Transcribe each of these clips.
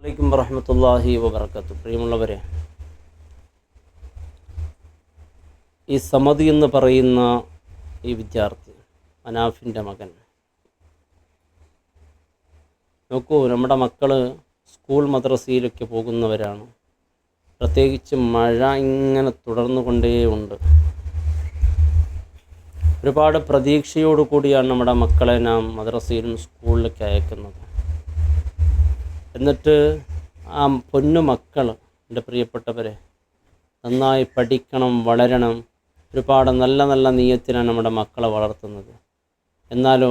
അലൈക്കും വറഹ്മത്തുള്ളാഹി വബറകാതുഹു. പ്രിയമുള്ളവരെ, ഈ സമദി എന്ന് പറയുന്ന ഈ വിദ്യാർത്ഥി, മനാഫിൻ്റെ മകൻ, നോക്കൂ, നമ്മുടെ മക്കൾ സ്കൂൾ മദ്രസയിലൊക്കെ പോകുന്നവരാണ്. പ്രത്യേകിച്ച് മഴ ഇങ്ങനെ തുടർന്നു കൊണ്ടേയുണ്ട്. ഒരുപാട് പ്രതീക്ഷയോടു കൂടിയാണ് നമ്മുടെ മക്കളെ നാം മദ്രസയിലും സ്കൂളിലൊക്കെ അയക്കുന്നത്. എന്നിട്ട് ആ പൊന്നു മക്കൾ, എൻ്റെ പ്രിയപ്പെട്ടവരെ, നന്നായി പഠിക്കണം, വളരണം, ഒരുപാട് നല്ല നല്ല നിയത്തിനാണ് നമ്മുടെ മക്കളെ വളർത്തുന്നത്. എന്നാലോ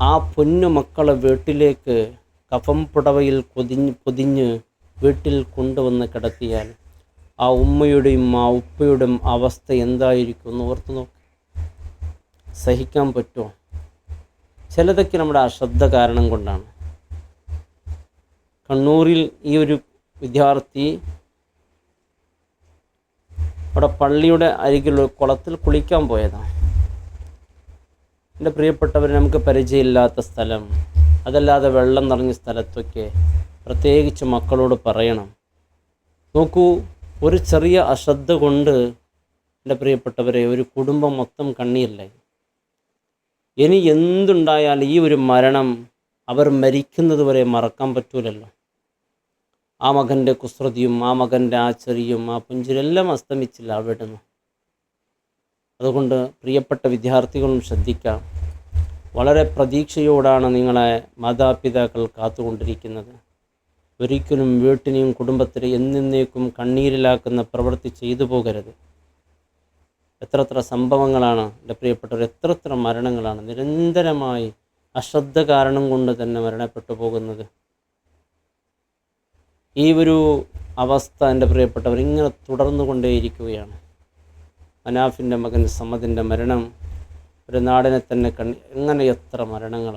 ആ പൊന്നു മക്കളെ വീട്ടിലേക്ക് കഫം പുടവയിൽ പൊതിഞ്ഞ് വീട്ടിൽ കൊണ്ടുവന്ന് കിടത്തിയാൽ ആ ഉമ്മയുടെയും ആ ഉപ്പയുടെയും അവസ്ഥ എന്തായിരിക്കും എന്ന് ഓർത്ത് നോക്ക്. സഹിക്കാൻ പറ്റുമോ? ചിലതൊക്കെ നമ്മുടെ അശ്രദ്ധ കാരണം കൊണ്ടാണ്. കണ്ണൂരിൽ ഈ ഒരു വിദ്യാർത്ഥി അവിടെ പള്ളിയുടെ അരികിലുള്ള കുളത്തിൽ കുളിക്കാൻ പോയതാണ്. എൻ്റെ പ്രിയപ്പെട്ടവർ, നമുക്ക് പരിചയമില്ലാത്ത സ്ഥലം, അതല്ലാതെ വെള്ളം നിറഞ്ഞ സ്ഥലത്തൊക്കെ പ്രത്യേകിച്ച് മക്കളോട് പറയണം. നോക്കൂ, ഒരു ചെറിയ അശ്രദ്ധ കൊണ്ട് എൻ്റെ പ്രിയപ്പെട്ടവരെ ഒരു കുടുംബം മൊത്തം കണ്ണീരിലായി. ഇനി എന്തുണ്ടായാലും ഈ ഒരു മരണം അവർ മരിക്കുന്നത് വരെ മറക്കാൻ പറ്റൂലല്ലോ. ആ മകൻ്റെ കുസൃതിയും ആ മകൻ്റെ ആ ചെറിയും ആ പുഞ്ചിരെല്ലാം അസ്തമിച്ചില്ല അവിടെ നിന്ന്. അതുകൊണ്ട് പ്രിയപ്പെട്ട വിദ്യാർത്ഥികളും ശ്രദ്ധിക്കാം. വളരെ പ്രതീക്ഷയോടാണ് നിങ്ങളെ മാതാപിതാക്കൾ കാത്തുകൊണ്ടിരിക്കുന്നത്. ഒരിക്കലും വീട്ടിനെയും കുടുംബത്തിനെ എന്നേക്കും കണ്ണീരിലാക്കുന്ന പ്രവൃത്തി ചെയ്തു പോകരുത്. എത്ര സംഭവങ്ങളാണ് എൻ്റെ പ്രിയപ്പെട്ടവർ, എത്ര മരണങ്ങളാണ് നിരന്തരമായി അശ്രദ്ധ കാരണം കൊണ്ട് തന്നെ മരണപ്പെട്ടു പോകുന്നത്. ഈ ഒരു അവസ്ഥ എൻ്റെ പ്രിയപ്പെട്ടവർ ഇങ്ങനെ തുടർന്നു കൊണ്ടേയിരിക്കുകയാണ്. മനാഫിൻ്റെ മകൻ സമദിൻ്റെ മരണം ഒരു നാടിനെ തന്നെ എങ്ങനെ എത്ര മരണങ്ങൾ.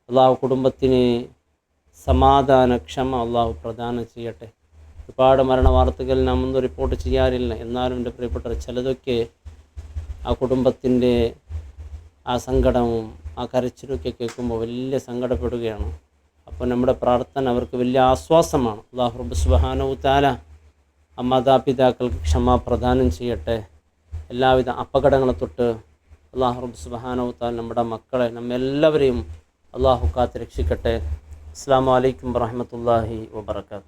അള്ളാഹു കുടുംബത്തിന് സമാധാന ക്ഷമ അള്ളാഹു പ്രദാനം ചെയ്യട്ടെ. ഒരുപാട് മരണ വാർത്തകൾ നാം ഒന്നും റിപ്പോർട്ട് ചെയ്യാറില്ല. എന്നാലും എൻ്റെ പ്രിയപ്പെട്ടവർ, ചിലതൊക്കെ ആ കുടുംബത്തിൻ്റെ ആ സങ്കടവും ആ കരച്ചിലൊക്കെ കേൾക്കുമ്പോൾ വലിയ സങ്കടപ്പെടുകയാണ്. അപ്പോൾ നമ്മുടെ പ്രാർത്ഥന അവർക്ക് വലിയ ആശ്വാസമാണ്. അല്ലാഹു റബ്ബ് സുബ്ഹാനഹു തആല ആ മാതാപിതാക്കൾക്ക് ക്ഷമ പ്രദാനം ചെയ്യട്ടെ. എല്ലാവിധ അപകടങ്ങളെ തൊട്ട് അല്ലാഹു റബ്ബ് സുബ്ഹാനഹു തആല നമ്മുടെ മക്കളെ, നമ്മെല്ലാവരെയും അല്ലാഹു കാത്ത് രക്ഷിക്കട്ടെ. അസ്സലാമു അലൈക്കും വറഹ്മത്തുള്ളാഹി വബറകാതുഹു.